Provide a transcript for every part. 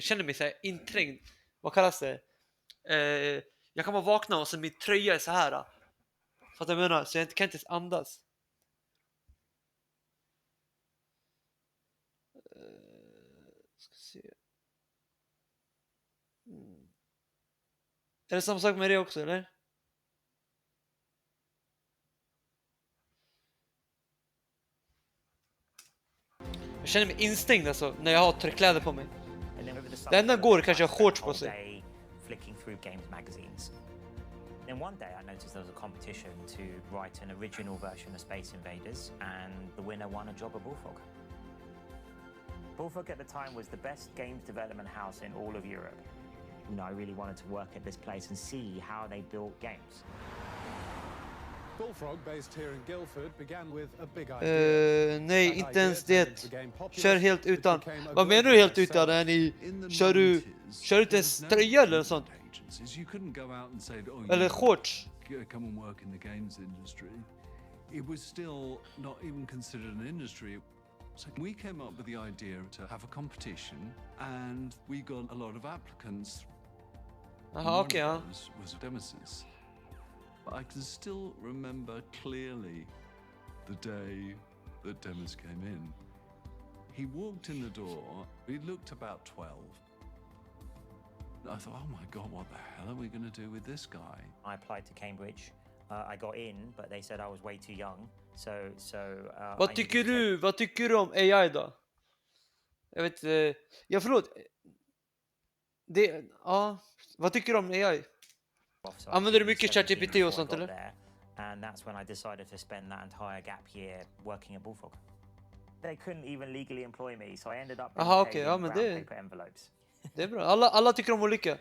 känner mig så här inträngd. Vad kallas det? Jag kan bara vakna och så min tröja är så här. För att jag menar, så jag kan inte ens andas. Ska se. Är det samma sak med det också, eller? Jag känner mig instängd alltså, när jag har tryckkläder på mig. Det enda går kanske jag har shorts på sig. Then one day I noticed there was a competition to write an original version of Space Invaders, and the winner won a job at Bullfrog. Bullfrog at the time was the best games development house in all of Europe. You know, I really wanted to work at this place and see how they built games. Bullfrog, based here in Guildford, began with a big idea. Nej, inte ens det. Kör helt utan. Vad menar du helt utan? Är ni kör du inte ens tröja eller sånt? Eller shorts? Come and work in the games industry. It was still not even considered an industry. So we came up with the idea to have a competition, and we got a lot of applicants. Aha, okay, was Demesis. But I can still remember clearly the day that Demis came in. He walked in the door. He looked about 12. I thought, oh my God, what the hell are we going to do with this guy? I applied to Cambridge. I got in, but they said I was way too young. Vad tycker du om AI då? Jag vet inte. Ja, förlåt. Vad tycker du om AI? Använder du mycket ChatGPT och sånt eller? And that's when I decided to spend that entire gap year working at Bullfrog. They couldn't even legally employ me, so I ended up men paper envelopes. Det är bra. Alla tycker om olika.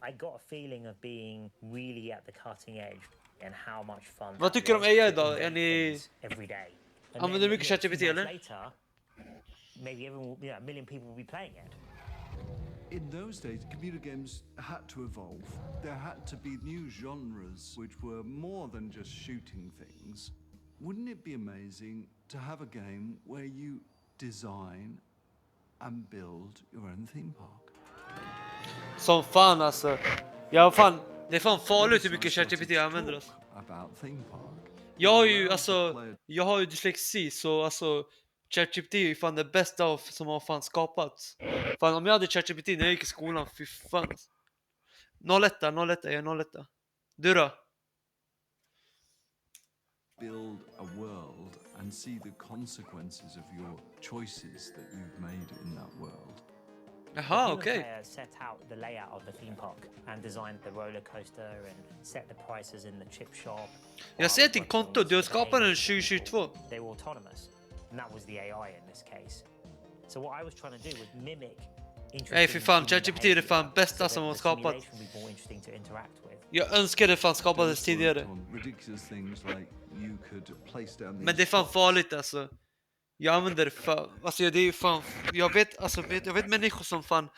I got a feeling of being really at the cutting edge and how much fun. Vad tycker du om AI då? Är ni every day? använder du mycket ChatGPT eller? Maybe a million people will be playing it. In those days, computer games had to evolve. There had to be new genres which were more than just shooting things. Wouldn't it be amazing to have a game where you design and build your own theme park? Som fan alltså. Det är fan farligt hur mycket ChatGPT jag använder alltså. Jag har ju dyslexi, så alltså ChatGPT är ju fan det bästa som har fan skapats. Fan, om jag hade ChatGPT när jag gick i skolan, fy fan. 01, jag är 01. Du då? Build a world and see the consequences of your choices that you've made in that world. Aha, okej. Set out the layout of the theme park and designed the roller coaster and set the prices in the chip shop. Jag ser din konto, du har skapat den 2022. They were autonomous, and that was the AI in this case. So what I was trying to do was mimic. Nej, för fan, ChatGPT är det fan bästa som har skapat. Jag önskade fan skapades tidigare. Men det är fan farligt alltså. Jag använder det för, alltså det är fan, jag vet människor som fan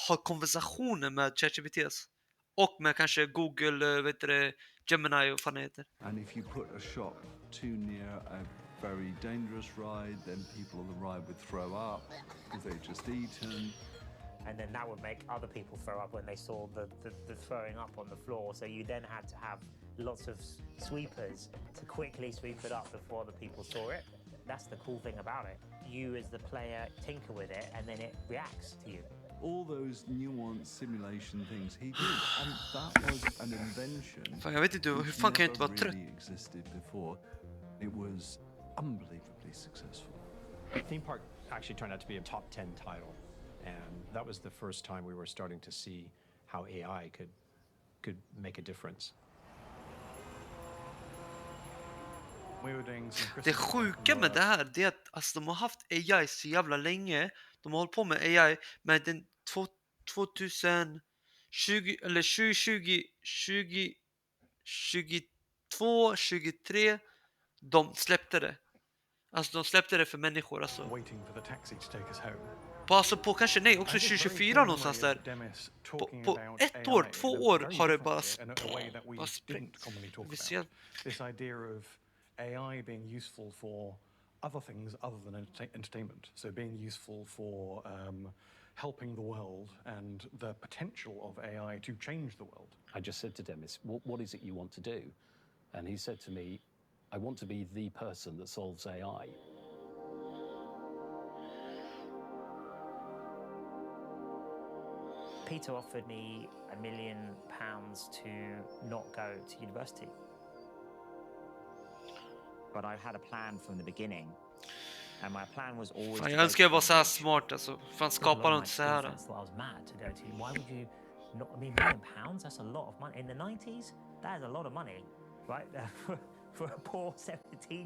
har konversationer med ChatGPT och med kanske Google, Gemini och fan det heter. And if you put a shop too near a very dangerous ride, then people on the ride would throw up because they'd just eaten. And then that would make other people throw up when they saw the throwing up on the floor. So you then had to have lots of sweepers to quickly sweep it up before the people saw it. That's the cool thing about it. You as the player tinker with it and then it reacts to you. All those nuanced simulation things he did, and that was an invention. Fan, jag vet inte, hur fan kan jag inte vara trött? Existed before. It was unbelievably successful. Theme Park actually turned out to be a top 10 title, and that was the first time we were starting to see how AI could make a difference. Det sjuka med det här är att alltså, de har haft AI så jävla länge. De har hållit på med AI, men den 2020 eller 2022, 23 de släppte det. Alltså de släppte det för människor alltså. På kanske också 2024 någonstans där. På 1 år, 2 år har det bara sprängt. This idea of AI being useful for other things other than entertainment. So being useful for helping the world and the potential of AI to change the world. I just said to Demis, what is it you want to do? And he said to me, I want to be the person that solves AI. Peter offered me £1 million to not go to university. But I had a plan from the beginning. And my plan was always Fan, to jag go önskar jag to var så här Cambridge. smart alltså. Fan I think a skapar lot de of my inte så school här? friends thought I was mad to go to. Why would you not? I mean, £1 million, that's a lot of money. In the 90s, that is a lot of money, right? For a poor 17